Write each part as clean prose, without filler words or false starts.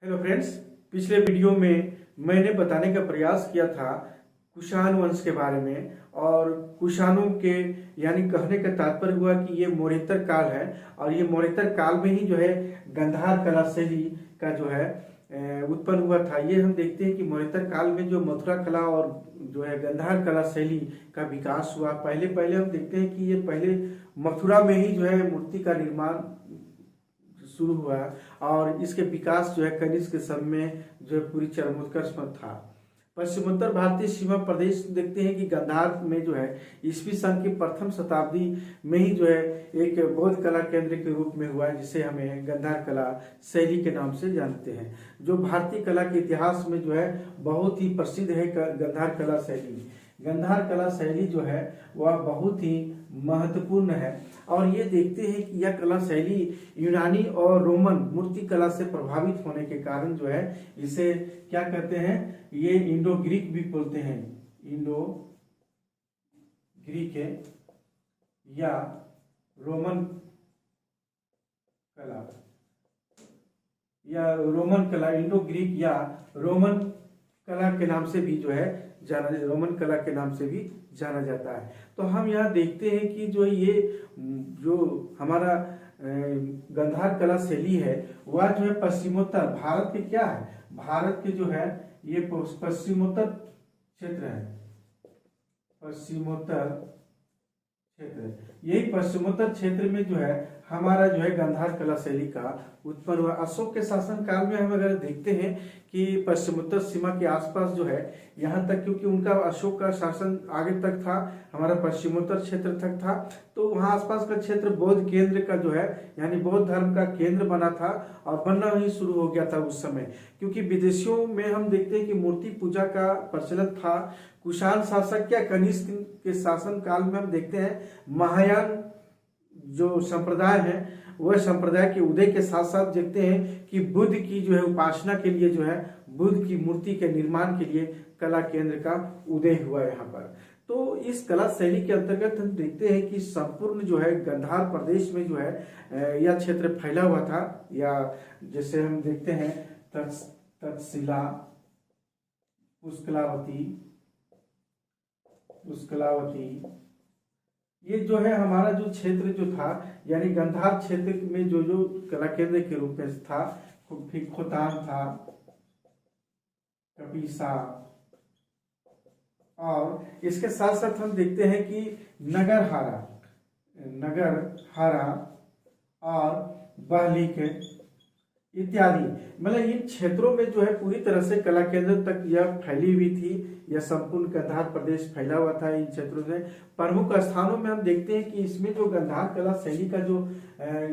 Hello friends, पिछले video में मैंने बताने का प्रयास किया था कुषाण वंश के बारे में। और कुषाणों के यानी कहने का तात्पर्य हुआ कि ये मौर्योत्तर काल है और ये मौर्योत्तर काल में ही जो है गंधार कला शैली का जो है उत्पन्न हुआ था। ये हम देखते हैं कि मौर्योत्तर काल में जो मथुरा कला और जो है गंधार कला शैली का विकास हुआ। पहले पहले हम देखते हैं कि ये पहले मथुरा में ही जो है मूर्ति का निर्माण शुरू हुआ और इसके विकास जो है कनिष्क के समय में जो है पूरी चरमोत्कर्ष पर था। पश्चिमोत्तर भारतीय सीमा प्रदेश देखते हैं कि गंधार में जो है ईस्वी सन की प्रथम शताब्दी में ही जो है एक बौद्ध कला केंद्र के रूप में हुआ है, जिसे हमें गंधार कला शैली के नाम से जानते हैं, जो भारतीय कला के इतिहास में जो है बहुत ही प्रसिद्ध है। गंधार कला शैली गंधार कला शैली जो है वह बहुत ही महत्वपूर्ण है। और ये देखते हैं कि यह कला शैली यूनानी और रोमन मूर्ति कला से प्रभावित होने के कारण जो है इसे क्या कहते हैं, ये इंडो ग्रीक भी बोलते हैं। इंडो ग्रीक है या रोमन कला इंडो ग्रीक या रोमन कला के नाम से भी जो है रोमन कला के नाम से भी जाना जाता है। तो हम यहाँ देखते हैं कि जो हमारा गंधार कला शैली है वह जो है पश्चिमोत्तर भारत के क्या है, भारत के जो है ये पश्चिमोत्तर क्षेत्र है। पश्चिमोत्तर क्षेत्र, यही पश्चिमोत्तर क्षेत्र में जो है हमारा जो है गंधार कला शैली का उत्पन्न हुआ। अशोक के शासन काल में हम अगर देखते हैं कि पश्चिमोत्तर सीमा के आसपास जो है यहाँ तक, क्योंकि उनका अशोक का शासन आगे तक था, हमारा पश्चिमोत्तर क्षेत्र तक था, तो वहाँ आसपास का क्षेत्र बौद्ध केंद्र का जो है यानी बौद्ध धर्म का केंद्र बना था और बनना ही शुरू हो गया था उस समय। क्योंकि विदेशियों में हम देखते हैं कि मूर्ति पूजा का प्रचलित था। कुषाण शासक या कनिष्क के शासन काल में हम देखते हैं महायान जो संप्रदाय है वह संप्रदाय के उदय के साथ साथ देखते हैं कि बुद्ध की जो है उपासना के लिए जो है बुद्ध की मूर्ति के निर्माण के लिए कला केंद्र का उदय हुआ यहाँ पर। तो इस कला शैली के अंतर्गत हम देखते हैं कि संपूर्ण जो है गंधार प्रदेश में जो है यह क्षेत्र फैला हुआ था। या जैसे हम देखते हैं तक्षशिला, पुष्कलावती, ये जो है हमारा जो क्षेत्र जो था यानी गंधार क्षेत्र में जो कला केंद्र के रूप में था, फिर खोतान था, कपीसा, और इसके साथ साथ हम देखते हैं कि नगरहारा और बहलीक इत्यादि, मतलब इन क्षेत्रों में जो है पूरी तरह से कला केंद्र तक यह फैली हुई थी। यह संपूर्ण गंधार प्रदेश फैला हुआ था इन क्षेत्रों में। प्रमुख स्थानों में हम देखते हैं कि इसमें जो गंधार कला शैली का जो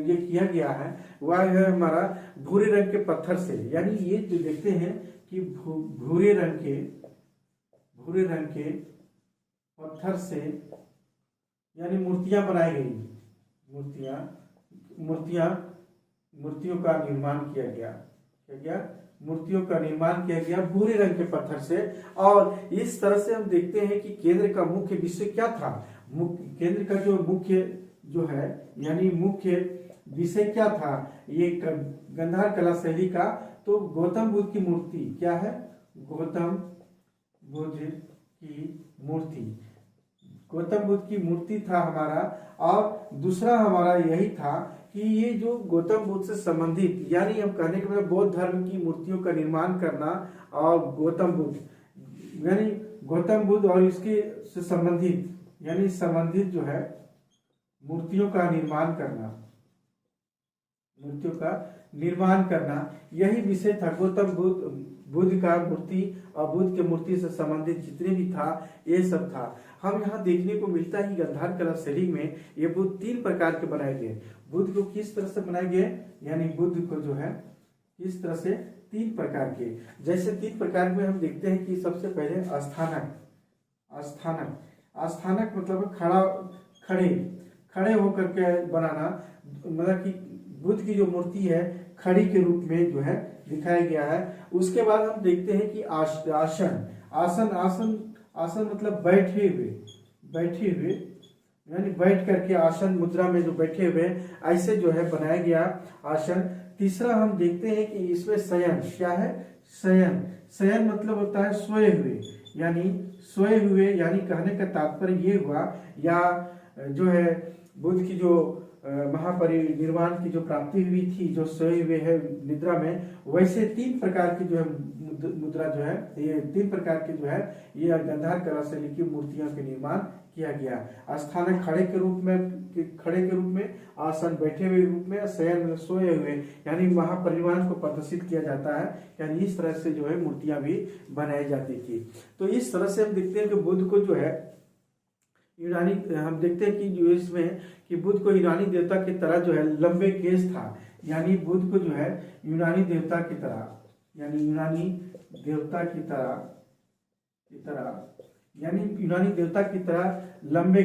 ये किया गया है वह है हमारा भूरे रंग के पत्थर से, यानी ये जो देखते हैं कि भूरे रंग के पत्थर से यानी मूर्तियां बनाई गई, मूर्तियों का निर्माण किया गया मूर्तियों का निर्माण किया गया भूरे रंग के पत्थर से। और इस तरह से हम देखते हैं कि केंद्र का मुख्य विषय क्या था, केंद्र का जो मुख्य विषय क्या था ये गंधार कला शैली का, तो गौतम बुद्ध की मूर्ति क्या है, गौतम बुद्ध की मूर्ति था हमारा। और दूसरा हमारा यही था कि ये जो गौतम बुद्ध से संबंधित, यानी हम कहने के मतलब बौद्ध धर्म की मूर्तियों का निर्माण करना और गौतम बुद्ध और इसके से संबंधित जो है मूर्तियों का निर्माण करना यही विषय था। गौतम बुद्ध का मूर्ति और बुद्ध के मूर्ति से संबंधित जितने भी था ये सब था। हम यहाँ देखने को मिलता है कि गंधार कला शैली में ये बुद्ध 3 प्रकार के बनाए गए। बुद्ध को किस तरह से बनाए गए, यानी बुद्ध को जो है इस तरह से 3 प्रकार के, जैसे 3 प्रकार में हम देखते हैं कि सबसे पहले आस्थानक मतलब खड़े होकर के बनाना, मतलब कि बुद्ध की जो मूर्ति है खड़ी के रूप में जो है दिखाया गया है। उसके बाद हम देखते हैं कि आसन मतलब बैठे हुए यानी बैठ करके आसन मुद्रा में जो बैठे हुए ऐसे जो है बनाया गया आसन। तीसरा हम देखते हैं कि इसमें शयन क्या है, शयन। शयन मतलब होता है सोए हुए, यानी सोए हुए, यानी कहने का तात्पर्य ये हुआ, या जो है बुद्ध की जो महापरिनिर्वाण की जो प्राप्ति हुई थी, जो सोए हुए है निद्रा में, वैसे 3 प्रकार की जो है मुद्रा जो है, ये 3 प्रकार की जो है ये गांधार कला शैली की मूर्तियों के निर्माण किया गया। स्थानक खड़े के रूप में, आसन बैठे हुए रूप में, शयन में सोए हुए, यानी महापरिनिर्वाण को प्रदर्शित किया जाता है। यानी इस तरह से जो है मूर्तियां भी बनाई जाती थी। तो इस तरह से हम देखते हैं कि बुद्ध को जो है यूनानी, हम देखते हैं कि जो इसमें कि बुद्ध को यूनानी देवता की तरह जो है लंबे केस था, यानी बुद्ध को जो है यूनानी देवता की तरह, यानी यूनानी देवता की तरह यानी यूनानी देवता की तरह लंबे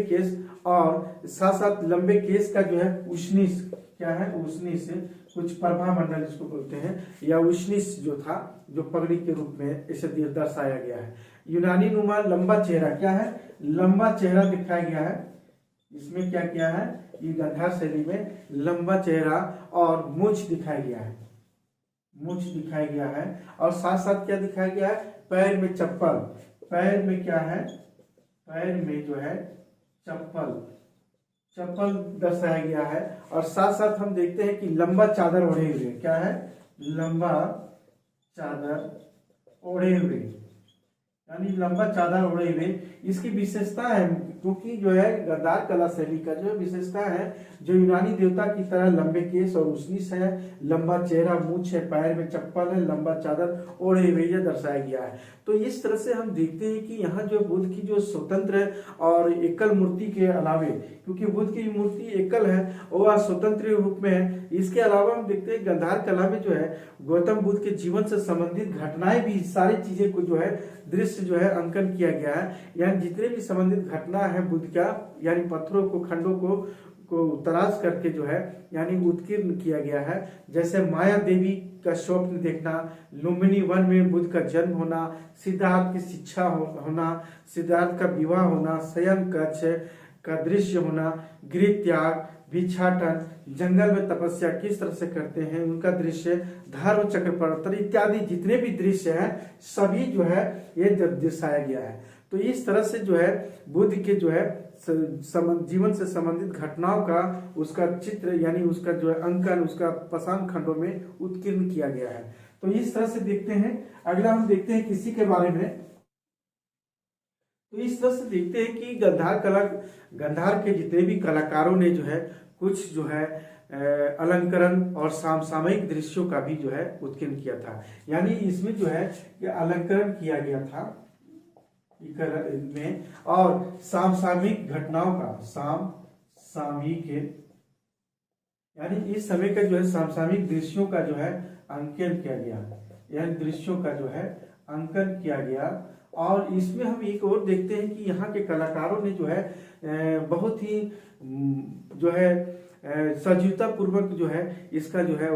केस और साथ साथ लंबे केस का जो है उष्णिस, क्या है उष्णिस, कुछ प्रभा मंडल जिसको बोलते हैं, या उष्णिस जो था, जो पगड़ी के रूप में इसे दर्शाया गया है। यूनानी नुमा लंबा चेहरा, क्या है लंबा चेहरा दिखाया गया है। इसमें क्या किया है, ये गांधार शैली में लंबा चेहरा और मूंछ दिखाया गया है, मूंछ दिखाया गया है। और साथ साथ क्या दिखाया गया है, पैर में चप्पल, पैर में क्या है, पैर में जो है चप्पल दर्शाया गया है। और साथ साथ हम देखते हैं कि लंबा चादर ओढ़े हुए, क्या है लंबा चादर ओढ़े हुए, यानी लंबा चादर ओढ़े हुए। इसकी विशेषता है, क्योंकि जो है गांधार कला शैली का जो विशेषता है, जो यूनानी देवता की तरह लंबे केस और उष्णिस है, लंबा चेहरा, मूंछ है, पैर में चप्पल है, लंबा चादर ओढ़े हुए, यह दर्शाया गया है। तो इस तरह से हम देखते हैं कि यहाँ जो बुद्ध की जो स्वतंत्र और एकल मूर्ति के अलावे, क्योंकि बुद्ध की मूर्ति एकल है वह स्वतंत्र रूप में है, इसके अलावा हम देखते हैं गांधार कला में जो है गौतम बुद्ध के जीवन से संबंधित घटनाएं भी, सारी चीजें को जो है दृश्य जो है अंकन किया गया है। यानी जितने भी संबंधित घटना है बुद्ध का, यानी पत्थरों को, खंडों को तराश करके जो है यानी उत्कीर्ण किया गया है। जैसे माया देवी का स्वप्न देखना, लुम्बिनी वन में बुद्ध का जन्म होना, सिद्धार्थ की शिक्षा होना, सिद्धार्थ का विवाह होना, शयन कक्ष का दृश्य होना, गृह त्याग, भिक्षाटन, जंगल में तपस्या किस तरह से करते हैं उनका दृश्य, धर्म चक्र परिवर्तन इत्यादि जितने भी दृश्य हैं सभी जो है ये दर्शाया गया है। तो इस तरह से जो है बुद्ध के जो है जीवन से संबंधित घटनाओं का उसका चित्र, यानी उसका जो है अंकन, उसका पाषाण खंडों में उत्कीर्ण किया गया है। तो इस तरह से देखते हैं। अगला हम देखते हैं किसी के बारे में। तो इस तरह से देखते हैं कि गांधार के जितने भी कलाकारों ने जो है कुछ जो है अलंकरण और समसामयिक दृश्यों का भी जो है उत्कीर्ण किया था। यानी इसमें जो है अलंकरण किया गया था में, और समसामयिक घटनाओं का समसामयिक, यानी इस समय का जो है समसामयिक दृश्यों का जो है अंकन किया गया, यानी दृश्यों का जो है अंकन किया गया। और इसमें हम एक और देखते हैं कि यहाँ के कलाकारों ने जो है बहुत ही जो है सजीवता पूर्वक जो है इसका जो है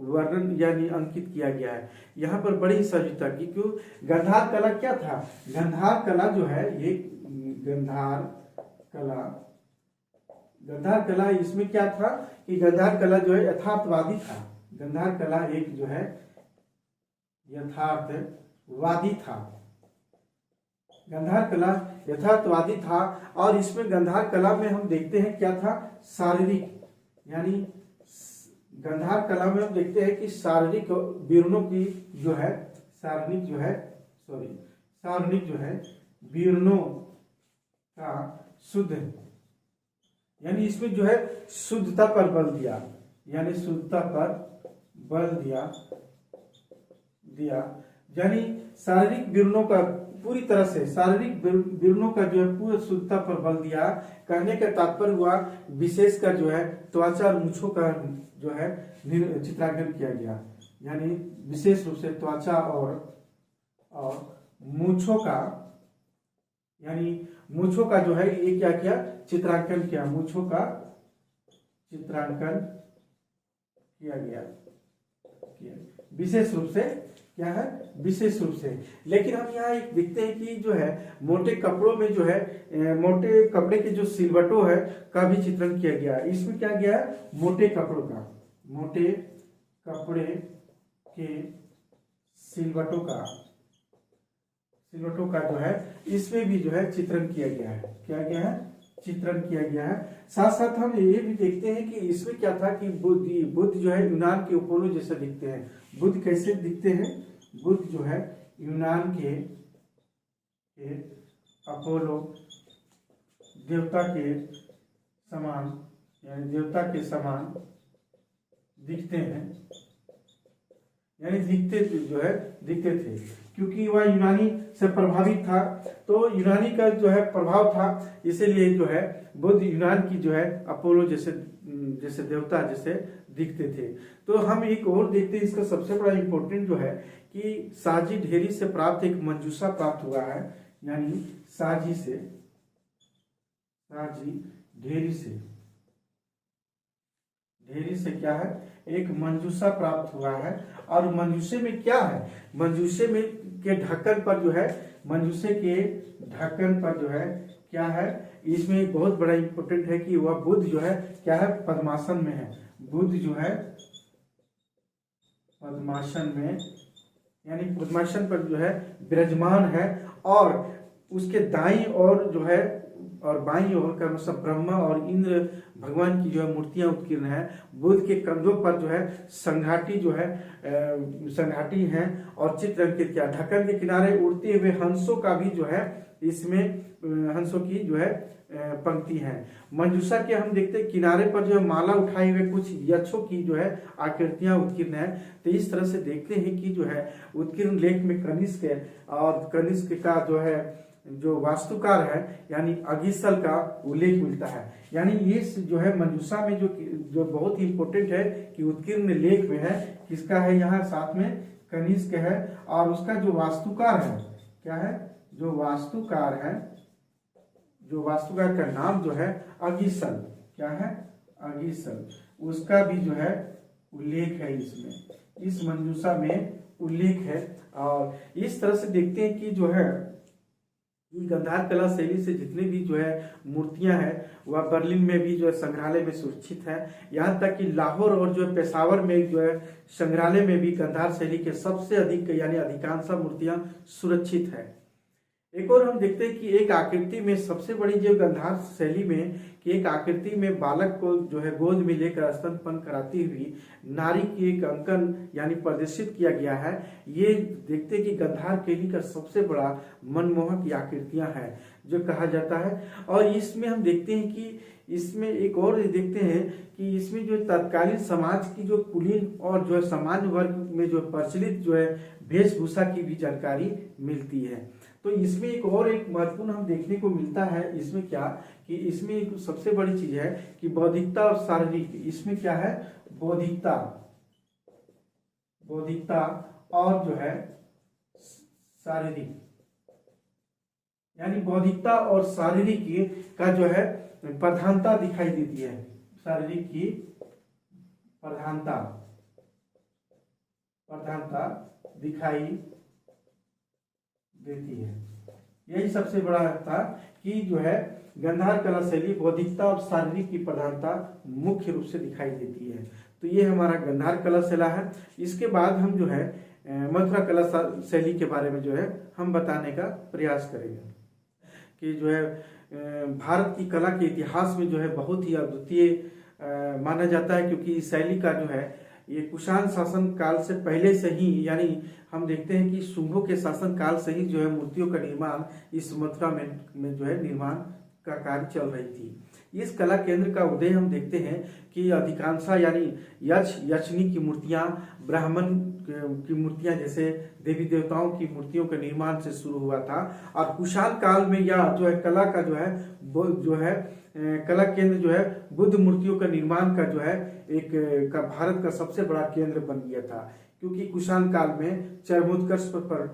वर्णन यानी अंकित किया गया है। यहाँ पर बड़ी सजीवता की, क्यों, गांधार कला क्या था, गांधार कला जो है ये गांधार कला इसमें क्या था कि गांधार कला जो है यथार्थवादी था। गांधार कला एक जो है यथार्थवादी था, गांधार कला यथार्थवादी था। और इसमें गांधार कला में हम देखते हैं क्या था, शारीरिक, यानी गांधार कला में हम देखते हैं कि शारीरिक विवरणों की जो है सारणिक जो है विवरणों का शुद्ध, यानी इसमें जो है शुद्धता पर बल दिया, यानी शुद्धता पर बल दिया, यानी शारीरिक विवरणों का पूरी तरह से, शारीरिक विवरणों का जो है पूरी शुद्धता पर बल दिया। कहने का तात्पर्य हुआ विशेषकर जो है त्वचा और मूंछों का जो है चित्रांकन किया गया, यानी विशेष रूप से त्वचा और मूंछों का, यानी मूंछों का जो है ये क्या किया, चित्रांकन किया, मूंछों का चित्रांकन किया गया, विशेष रूप से क्या है, विशेष रूप से। लेकिन हम यहाँ एक देखते हैं कि जो है मोटे कपड़ों में जो है मोटे कपड़े के जो सिलवटों है का भी चित्रण किया गया है। इसमें क्या गया है, मोटे कपड़ों का, मोटे कपड़े के सिलवटों का जो है इसमें भी जो है चित्रण किया गया है। क्या गया है, चित्रण किया गया है। साथ साथ हम ये भी देखते हैं कि इसमें क्या था कि बुद्ध जो है यूनान के अपोलो जैसे दिखते हैं। बुद्ध कैसे दिखते हैं, बुद्ध जो है यूनान के अपोलो देवता के समान, यानी देवता के समान दिखते हैं, यानी दिखते थे, क्योंकि वह यूनानी से प्रभावित था। तो यूनानी का जो है प्रभाव था, इसीलिए जो है बुद्ध यूनान की जो है अपोलो जैसे देवता जैसे दिखते थे। तो हम एक और देखते हैं, इसका सबसे बड़ा इंपॉर्टेंट जो है कि साजी ढेरी से प्राप्त एक मंजूषा प्राप्त हुआ है, यानी साजी ढेरी से क्या है, एक मंजूषा प्राप्त हुआ है। और मंजूषे में क्या है, मंजूषे में के ढक्कन पर जो है, मंजूषे के ढक्कन पर जो है क्या है, इसमें बहुत बड़ा इंपॉर्टेंट है कि वह बुद्ध जो है क्या है, पद्मासन में है। बुद्ध जो है पद्मासन में, यानी पद्मासन पर जो है विराजमान है। और उसके दाईं ओर जो है और बाईं ओर का मतलब ब्रह्मा और इंद्र भगवान की जो है मूर्तियां उत्कीर्ण है। बुद्ध के कंधों पर जो है संघाटी है और चित्र अंकित किया। ढक्कन के किनारे उड़ते हुए हंसों का भी जो है इसमें हंसों की जो है पंक्ति है। मंजूषा के हम देखते हैं किनारे पर जो है माला उठाए हुए कुछ यक्षों की जो है आकृतियां उत्कीर्ण है। तो इस तरह से देखते हैं कि जो है उत्कीर्ण लेख में कनिष्क है, और कनिष्क का जो वास्तुकार है यानी अगिसल का उल्लेख मिलता है। यानी ये जो है मंजूषा में जो बहुत ही इंपॉर्टेंट है कि उत्कीर्ण लेख में है, किसका है, यहाँ साथ में कनिष्क है। और उसका जो वास्तुकार है क्या है, जो वास्तुकार का नाम जो है अगिसल, क्या है, अगिसल, उसका भी जो है उल्लेख है इसमें, इस मंजूषा में उल्लेख है। और इस तरह से देखते हैं कि जो है ये गांधार कला शैली से जितने भी जो है मूर्तियां हैं वह बर्लिन में भी जो है संग्रहालय में सुरक्षित है। यहाँ तक कि लाहौर और जो है पेशावर में जो है संग्रहालय में भी गांधार शैली के सबसे अधिक यानी अधिकांश मूर्तियां सुरक्षित है। एक और हम देखते हैं कि एक आकृति में सबसे बड़ी जो गांधार शैली में कि एक आकृति में बालक को जो है गोद में लेकर स्तनपान कराती हुई नारी की एक अंकन यानी प्रदर्शित किया गया है। ये देखते हैं कि गांधार शैली का सबसे बड़ा मनमोहक आकृतियां हैं जो कहा जाता है। और इसमें हम देखते हैं कि इसमें एक और देखते हैं कि इसमें जो तत्कालीन समाज की जो कुलीन और जो है सामान्य वर्ग में जो प्रचलित जो है वेशभूषा की भी जानकारी मिलती है। तो इसमें एक महत्वपूर्ण हम देखने को मिलता है, इसमें क्या कि इसमें एक सबसे बड़ी चीज है कि बौद्धिकता और शारीरिक, इसमें क्या है, बौद्धिकता और जो है शारीरिक, यानी बौद्धिकता और शारीरिक का जो है प्रधानता दिखाई देती है, शारीरिक की प्रधानता दिखाई देती है। यही सबसे बड़ा था कि जो है गांधार कला शैली बौद्धिकता और शारीरिक की प्रधानता मुख्य रूप से दिखाई देती है। तो ये हमारा गांधार कला शैली है। इसके बाद हम जो है मथुरा कला शैली के बारे में जो है हम बताने का प्रयास करेंगे कि जो है भारत की कला के इतिहास में जो है बहुत ही अद्वितीय माना जाता है, क्योंकि इस शैली का जो है ये कुषाण शासन काल से पहले से ही, यानी हम देखते हैं कि शुंगों के शासन काल से ही जो है मूर्तियों का निर्माण इस मथुरा में जो है निर्माण का कार्य चल रही थी। इस कला केंद्र का उदय हम देखते हैं कि अधिकांशा यानी यक्षिणी की मूर्तियां, ब्राह्मण की मूर्तियां जैसे देवी देवताओं की मूर्तियों के निर्माण से शुरू हुआ था। और कुषाण काल में यह जो है कला का जो है कला केंद्र जो है बुद्ध मूर्तियों का निर्माण का जो है एक भारत का सबसे बड़ा केंद्र बन गया था, क्योंकि कुषाण काल में चरमोत्कर्ष पर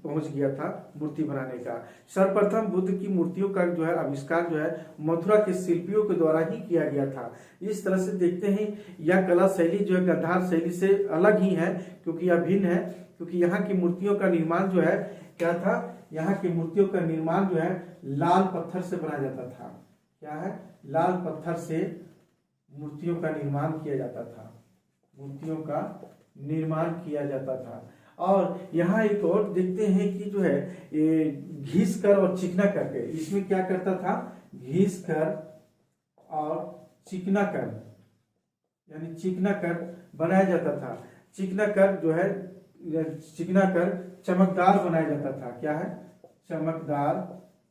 पहुंच गया था मूर्ति बनाने का। सर्वप्रथम बुद्ध की मूर्तियों का जो है आविष्कार जो है मथुरा के शिल्पियों के द्वारा ही किया गया था। इस तरह से देखते हैं यह कला शैली जो है गांधार शैली से अलग ही है, क्योंकि यह भिन्न है, क्योंकि यहाँ की मूर्तियों का निर्माण जो है क्या था, यहाँ की मूर्तियों का निर्माण जो है लाल पत्थर से बनाया जाता था। क्या है, लाल पत्थर से मूर्तियों का निर्माण किया जाता था, मूर्तियों का निर्माण किया जाता था। और यहाँ एक और देखते हैं कि जो है ये घिस कर और चिकना करके, इसमें क्या करता था, घिस कर और चिकना कर, यानी चिकना कर बनाया जाता था। चिकना कर जो है, चिकना कर चमकदार बनाया जाता था। क्या है, चमकदार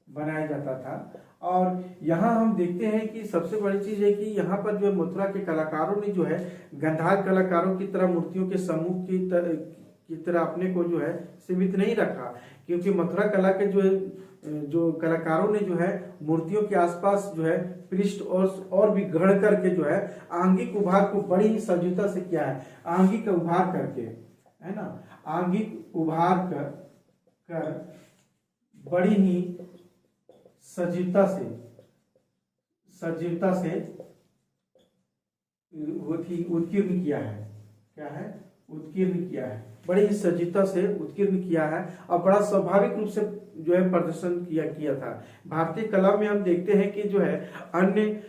बनाया जाता था। और यहाँ हम देखते हैं कि सबसे बड़ी चीज है कि यहाँ पर जो मथुरा के कलाकारों ने जो है गंधार कलाकारों की तरह मूर्तियों के समूह की तरह अपने को जो है सीमित नहीं रखा, क्योंकि मथुरा कला के जो कलाकारों ने जो है मूर्तियों के आसपास जो है पृष्ठ और भी गढ़ करके जो है आंगिक उभार को बड़ी ही सजीवता से किया है। आंगिक उभार करके, है ना, आंगिक उभार कर बड़ी ही सजीवता से उत्कीर्ण किया है। क्या है, उत्कीर्ण किया है, बड़ी ही सजीवता से उत्कीर्ण किया है और बड़ा स्वाभाविक रूप से जो है प्रदर्शन किया था। भारतीय कला में हम देखते हैं कि जो है अन्य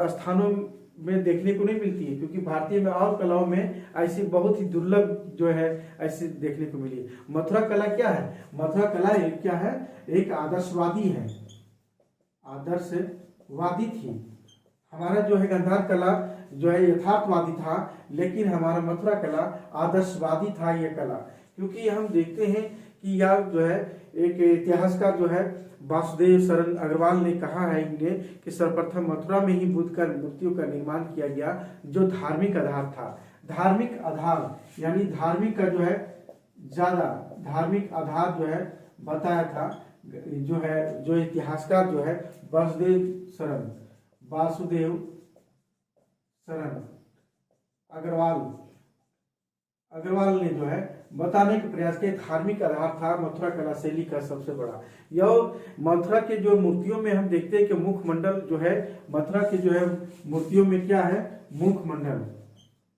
स्थानों में देखने को नहीं मिलती है, क्योंकि भारतीय में और कलाओं में ऐसी बहुत ही दुर्लभ जो है ऐसे देखने को मिली। मथुरा कला क्या है, मथुरा कला एक क्या है, एक आदर्शवादी है, आदर्शवादी थी। हमारा जो है गंधार कला जो है यथार्थवादी था, लेकिन हमारा मथुरा कला आदर्शवादी था ये कला। क्योंकि हम देखते हैं कि यह जो है एक इतिहासकार जो है वासुदेव शरण अग्रवाल ने कहा है इन्हें कि सर्वप्रथम मथुरा में ही बुद्ध का मूर्तियों का निर्माण किया गया, जो धार्मिक आधार था। धार्मिक आधार यानी धार्मिक का जो है ज्यादा धार्मिक आधार जो है बताया था, जो इतिहासकार जो है वासुदेव शरण अग्रवाल ने जो है बताने का प्रयास किया। धार्मिक आधार था मथुरा कला शैली का सबसे बड़ा। यह मथुरा के जो मूर्तियों में हम देखते हैं कि मुखमंडल जो है, मथुरा के जो है मूर्तियों में क्या है, मुखमंडल,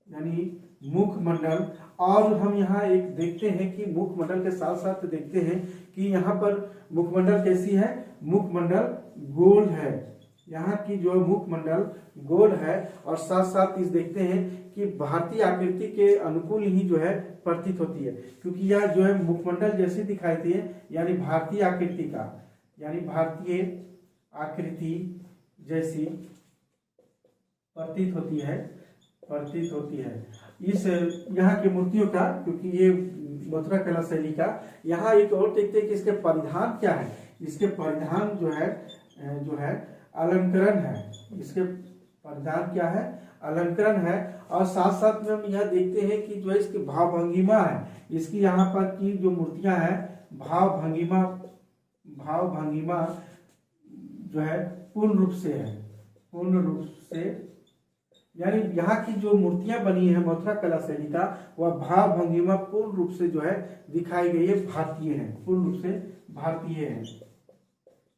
यानी मुखमंडल। और हम यहाँ एक देखते हैं कि मुखमंडल के साथ साथ देखते हैं कि यहाँ पर मुखमंडल कैसी है, मुखमंडल गोल है, यहाँ की जो मुखमंडल गोल है। और साथ साथ इस देखते हैं कि भारतीय आकृति के अनुकूल ही जो है प्रतीत होती है, क्योंकि यह जो है मुखमंडल जैसी दिखाई देती है, यानी भारतीय आकृति का, यानी भारतीय आकृति जैसी प्रतीत होती है इस यहाँ की मूर्तियों का। क्योंकि ये मथुरा कला शैली का, यहाँ एक और देखते हैं कि इसके परिधान क्या है। इसके परिधान जो है अलंकरण है, इसके परिधान क्या है, अलंकरण है। और साथ साथ में हम यह देखते हैं कि जो है इसकी भाव भंगिमा है, इसकी यहाँ पर की जो मूर्तियां हैं भाव भंगिमा जो है पूर्ण रूप से यानी यहाँ की जो मूर्तियां बनी है मथुरा कला शैली का, वह भाव भंगिमा पूर्ण रूप से जो है दिखाई गई है, भारतीय है, पूर्ण रूप से भारतीय है।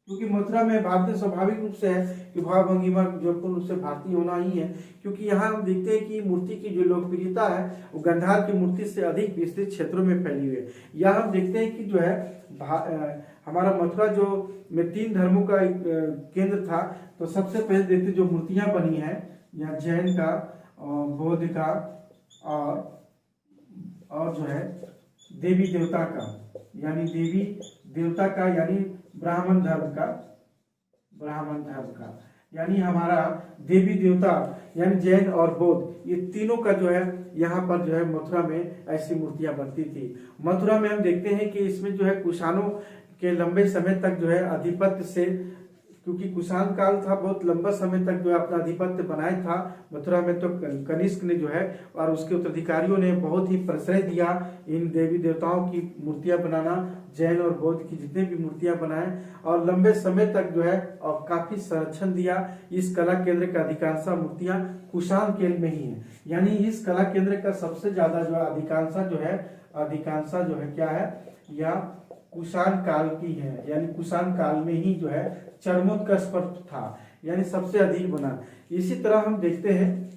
क्योंकि मथुरा में भारतीय स्वाभाविक रूप से है कि भाव भंगिमा जो पूर्ण रूप से भारतीय होना ही है। क्योंकि यहाँ हम देखते हैं कि मूर्ति की जो लोकप्रियता है वो गंधार की मूर्ति से अधिक विस्तृत क्षेत्रों में फैली हुई है। यहाँ हम देखते हैं कि जो है हमारा मथुरा जो में 3 धर्मों का केंद्र था। तो सबसे पहले देखते जो मूर्तियां बनी है, यहाँ जैन का, बौद्ध का और जो है देवी देवता का, यानी ब्राह्मण धर्म का, यानी हमारा देवी देवता यानी जैन और बौद्ध, ये तीनों का जो है यहाँ पर जो है मथुरा में ऐसी मूर्तियां बनती थी। मथुरा में हम देखते हैं कि इसमें जो है कुषाणों के लंबे समय तक जो है आधिपत्य से, क्योंकि कुषाण काल था, बहुत लंबा समय तक जो है अपना आधिपत्य बनाया था मथुरा में। तो कनिष्क ने जो है और उसके उत्तराधिकारियों ने बहुत ही प्रश्रय दिया इन देवी देवताओं की मूर्तियां बनाना, जैन और बौद्ध की जितने भी मूर्तियां बनाए, और लंबे समय तक जो है और काफी संरक्षण दिया। इस कला केंद्र का अधिकांश मूर्तियां कुषाण काल में ही है, यानी इस कला केंद्र का सबसे ज्यादा जो है अधिकांश जो है क्या है, या कुषाण काल की है, यानी कुषाण काल में ही जो है चरमोत्कर्ष पर था, यानी सबसे अधिक बना। इसी तरह हम देखते हैं,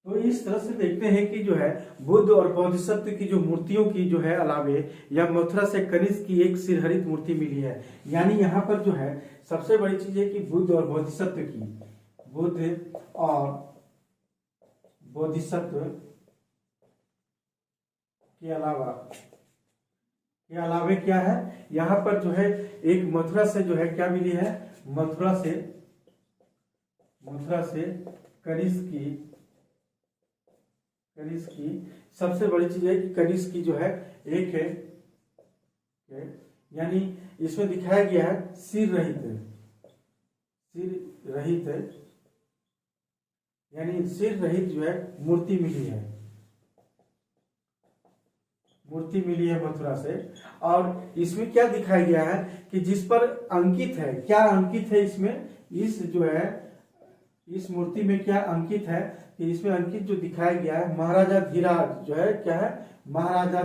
तो इस तरह से देखते हैं कि जो है बुद्ध और बोधिसत्व की जो मूर्तियों की जो है अलावे या मथुरा से कनिष्क की एक सिरहरित मूर्ति मिली है। यानी यहाँ पर जो है सबसे बड़ी चीज है कि बुद्ध और बोधिसत्व की, बुद्ध और बोधिसत्व के अलावे क्या है, यहाँ पर जो है एक मथुरा से जो है क्या मिली है, मथुरा से कनिष्क की सबसे बड़ी चीज है कि कनिष्क की जो है एक है, यानी इसमें दिखाया गया है सिर रहित यानी सिर रहित जो है मूर्ति मिली है मथुरा से। और इसमें क्या दिखाया गया है कि जिस पर अंकित है, क्या अंकित है इसमें, इस जो है इस मूर्ति में क्या अंकित है कि इसमें अंकित जो दिखाया गया है महाराजा धीराज जो है, क्या है, महाराजा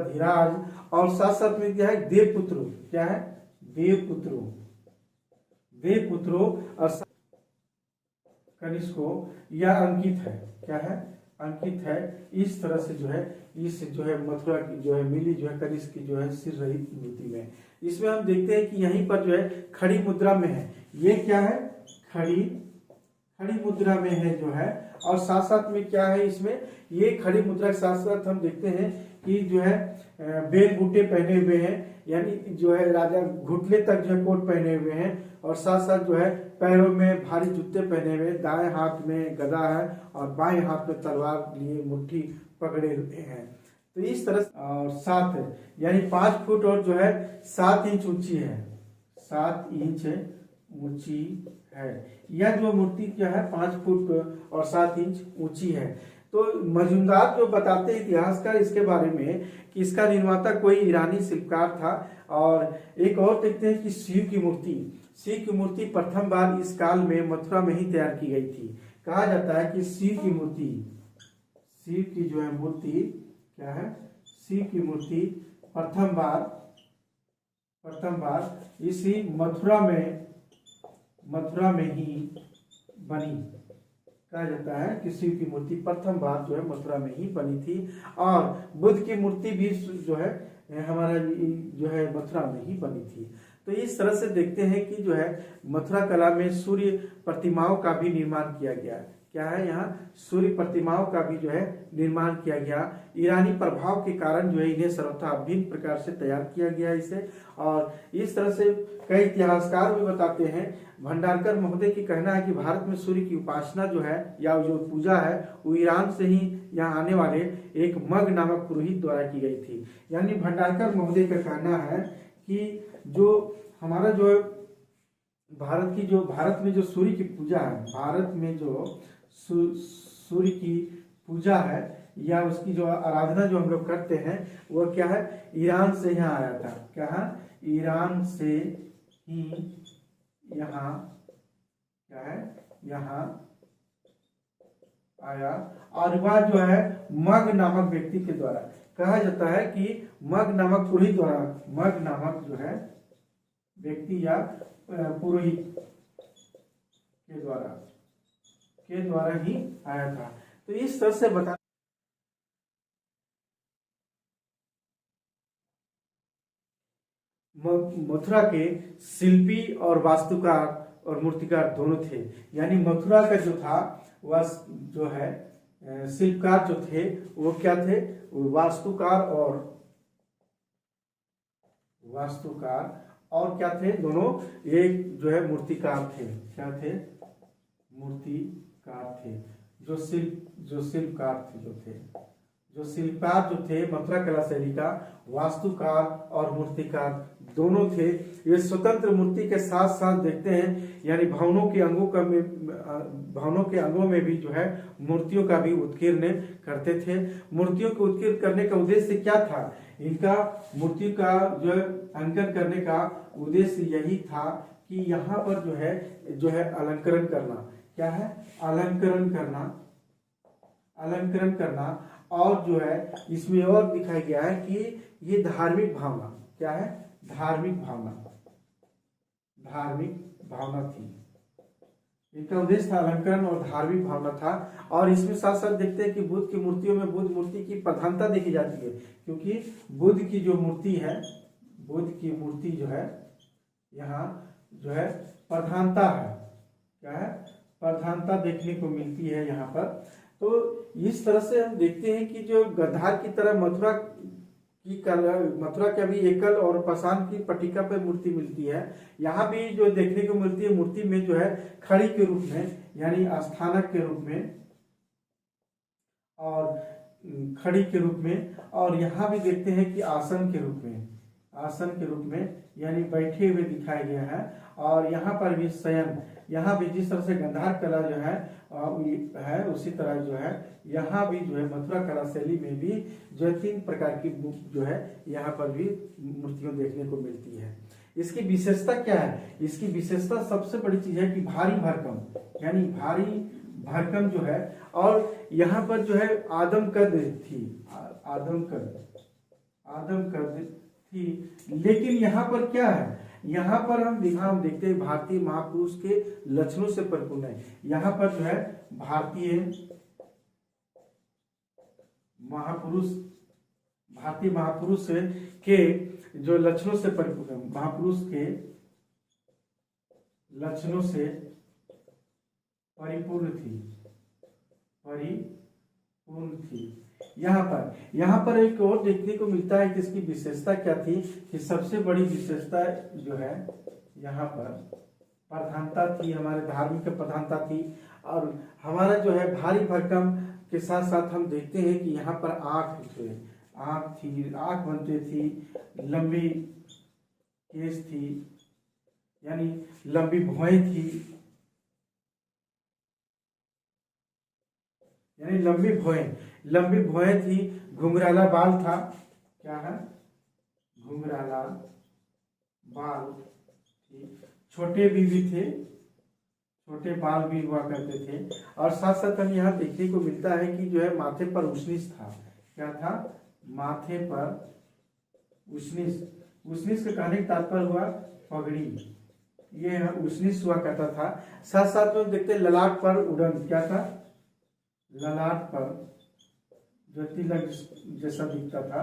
धीराज और साथ साथ में क्या है देवपुत्रो, क्या है देवपुत्रो और कनिष्को यह अंकित है, क्या है, अंकित है। इस तरह से जो है इस जो है मथुरा की जो है मिली जो है कनिष्क की जो है सिर रहित मूर्ति में। इसमें हम देखते हैं कि यहीं पर जो है खड़ी मुद्रा में है, ये क्या है, खड़ी मुद्रा में है जो है। और साथ साथ में क्या है इसमें, ये खड़ी मुद्रा के साथ साथ हम देखते हैं कि जो है बेल बूटे पहने हुए हैं, यानी जो है राजा घुटने तक जो है कोट पहने हुए हैं और साथ साथ जो है पैरों में भारी जूते पहने हुए, दाएं हाथ में गदा है और बाएं हाथ में तलवार लिए मुट्ठी पकड़े हुए हैं। तो इस तरह और 7 यानी 5 फुट और जो है 7 इंच ऊंची है, 7 इंच ऊंची है। यह जो मूर्ति क्या है 5 फुट और 7 इंच ऊंची है। तो मजुमदार जो बताते हैं इतिहासकार इसके बारे में कि इसका निर्माता कोई ईरानी शिल्पकार था। और एक और देखते हैं कि शिव की मूर्ति प्रथम बार इस काल में मथुरा में ही तैयार की गई थी। कहा जाता है कि शिव की जो है मूर्ति क्या है, शिव की मूर्ति प्रथम बार इसी मथुरा में ही बनी। कहा जाता है कि शिव की मूर्ति प्रथम बार जो है मथुरा में ही बनी थी और बुद्ध की मूर्ति भी जो है हमारा जो है मथुरा में ही बनी थी। तो इस तरह से देखते हैं कि जो है मथुरा कला में सूर्य प्रतिमाओं का भी निर्माण किया गया। क्या है, यहाँ सूर्य प्रतिमाओं का भी जो है निर्माण किया गया। ईरानी प्रभाव के कारण जो है इन्हें सर्वथा भिन्न प्रकार से तैयार किया गया इसे। और इस तरह से कई इतिहासकार भी बताते हैं। भंडारकर महोदय की कहना है कि भारत में सूर्य की उपासना जो है या जो पूजा है वो ईरान से ही यहाँ आने वाले एक मग नामक पुरोहित द्वारा की गई थी। यानी भंडारकर महोदय का कहना है कि जो हमारा जो भारत में जो सूर्य की पूजा है, भारत में जो सूर्य की पूजा है या उसकी जो आराधना जो हम लोग करते हैं वो क्या है, ईरान से यहाँ आया था। क्या है, ईरान से ही यहाँ क्या है, यहाँ आया। और वह जो है मग नामक व्यक्ति के द्वारा, कहा जाता है कि मग नामक पुरोहित द्वारा, मग नामक जो है व्यक्ति या पुरोहित के द्वारा ही आया था। तो इस तरह से बता मथुरा के शिल्पी और वास्तुकार और मूर्तिकार दोनों थे। यानी मथुरा का जो था वह जो है शिल्पकार जो थे वो क्या थे, वास्तुकार और क्या थे, दोनों एक जो है मूर्तिकार थे। क्या थे, मूर्तिकार थे। जो शिल्पकार जो थे मथुरा कला शैली का वास्तुकार और मूर्तिकार दोनों थे। ये स्वतंत्र मूर्ति के साथ साथ देखते हैं यानी भवनों के अंगों में भी जो है मूर्तियों का भी उत्कीर्ण करते थे। मूर्तियों को उत्कीर्ण करने का उद्देश्य क्या था, इनका मूर्ति का जो है अंकन करने का उद्देश्य यही था कि यहाँ पर जो है अलंकरण करना। क्या है, अलंकरण करना। और जो है इसमें और दिखाया गया है कि ये धार्मिक भावना, क्या है, धार्मिक भावना थी। इनका उद्देश्य था अलंकरण और धार्मिक भावना था। और इसमें साथ साथ देखते हैं कि बुद्ध की मूर्तियों में बुद्ध मूर्ति की प्रधानता देखी जाती है, क्योंकि बुद्ध की जो मूर्ति है, बुद्ध की मूर्ति जो है यहाँ जो है प्रधानता है, क्या है, प्रधानता देखने को मिलती है यहाँ पर। तो इस तरह से हम देखते हैं कि जो गद्दार की तरह मथुरा की अभी एकल और पाषाण की पट्टिका पर मूर्ति मिलती है, यहाँ भी जो देखने को मिलती है मूर्ति में जो है खड़ी के रूप में, यानी आस्थानक के रूप में और खड़ी के रूप में, और यहाँ भी देखते हैं कि आसन के रूप में, आसन के रूप में यानी बैठे हुए दिखाया गया है। और यहाँ पर भी शयन, यहाँ भी जिस तरह से गांधार कला जो है उसी तरह जो है यहाँ भी जो है मथुरा कला शैली में भी जो है 3 प्रकार की जो है यहाँ पर भी मूर्तियां देखने को मिलती है। इसकी विशेषता क्या है? इसकी विशेषता सबसे बड़ी चीज है कि भारी भरकम, यानी भारी भरकम जो है, और यहाँ पर जो है आदम कद थी, आदम कद थी। लेकिन यहाँ पर क्या है, यहाँ पर हम देखते हैं भारतीय महापुरुष के लक्षणों से परिपूर्ण है। यहाँ पर जो है भारतीय महापुरुष के जो लक्षणों से परिपूर्ण, महापुरुष के लक्षणों से परिपूर्ण थी। यहाँ पर एक और देखने को मिलता है कि इसकी विशेषता क्या थी, कि सबसे बड़ी विशेषता जो है यहाँ पर प्रधानता थी, हमारे धार्मिक प्रधानता थी। और हमारा जो है भारी भरकम के साथ साथ हम देखते हैं कि यहाँ पर आँख बनते थी, लंबी केस थी, यानी लंबी भौहें थी, यानी लंबी भौहें थी, घुंघराला बाल था, क्या है, घुंघराला बाल थी, छोटे भी थे, छोटे बाल भी हुआ करते थे। और साथ साथ हम यहाँ देखने को मिलता है कि जो है माथे पर उष्णिस था, क्या था, माथे पर उष्णिस का कहने का तात्पर्य हुआ पगड़ी, ये उष्णिस हुआ करता था। साथ साथ में देखते हैं ललाट पर उड़न, क्या था, ललाट पर जो तिलक जैसा दिखता था,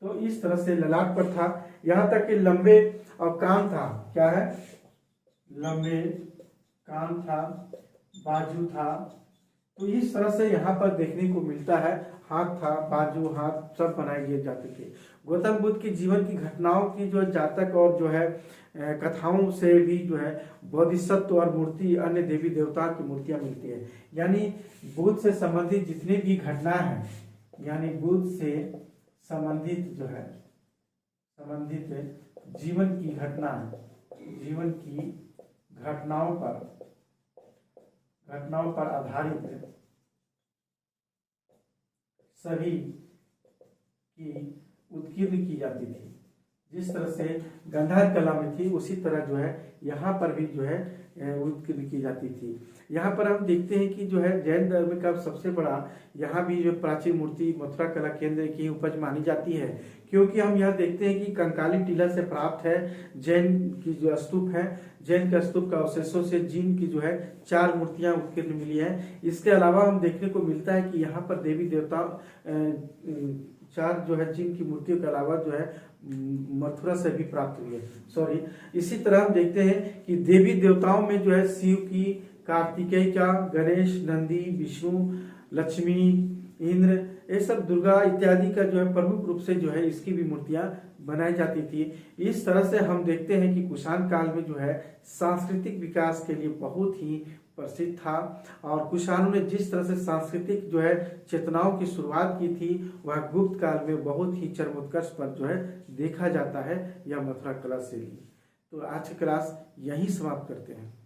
तो इस तरह से ललाट पर था। यहाँ तक कि लंबे और कान था, क्या है, लंबे कान था, बाजू था। तो इस तरह से यहाँ पर देखने को मिलता है, हाथ था, बाजू, हाथ सब बनाए दिए जाते थे। गौतम बुद्ध की जीवन की घटनाओं की जो जातक और जो है कथाओं से भी जो है बोधिसत्व और मूर्ति, अन्य देवी देवताओं की मूर्तियां मिलती है। यानी बुद्ध से संबंधित जितनी भी घटना है, यानी बुद्ध से संबंधित जो है जीवन की घटनाओं पर आधारित सभी की उत्कीर्ण की जाती थी। जिस तरह से गांधार कला में थी उसी तरह जो है यहाँ पर भी जो है उत्कीर्ण की जाती थी। यहाँ पर हम देखते हैं कि जो है जैन धर्म का सबसे बड़ा यहाँ भी जो प्राचीन मूर्ति मथुरा कला केंद्र की उपज मानी जाती है, क्योंकि हम यहाँ देखते हैं कि कंकाली टीला से प्राप्त है जैन की जो स्तूप है, जैन के स्तूप का अवशेषों से जीन की जो है 4 मूर्तियां उत्कीर्ण मिली है। इसके अलावा हम देखने को मिलता है कि यहाँ पर देवी देवता 4 जो है जिन की मूर्तियों के अलावा जो है मथुरा से भी प्राप्त हुई है। इसी तरह हम देखते हैं कि देवी देवताओं में जो है शिव की, कार्तिकेय का, गणेश, नंदी, विष्णु, लक्ष्मी, इंद्र, ये सब, दुर्गा इत्यादि का जो है प्रमुख रूप से जो है इसकी भी मूर्तियां बनाई जाती थी। इस तरह से हम देखते हैं कि कुषाण काल में जो है सांस्कृतिक विकास के लिए बहुत ही प्रसिद्ध था। और कुषाणों ने जिस तरह से सांस्कृतिक जो है चेतनाओं की शुरुआत की थी वह गुप्त काल में बहुत ही चरमोत्कर्ष पर जो है देखा जाता है, यह मथुरा कला शैली। तो आज की क्लास यहीं समाप्त करते हैं।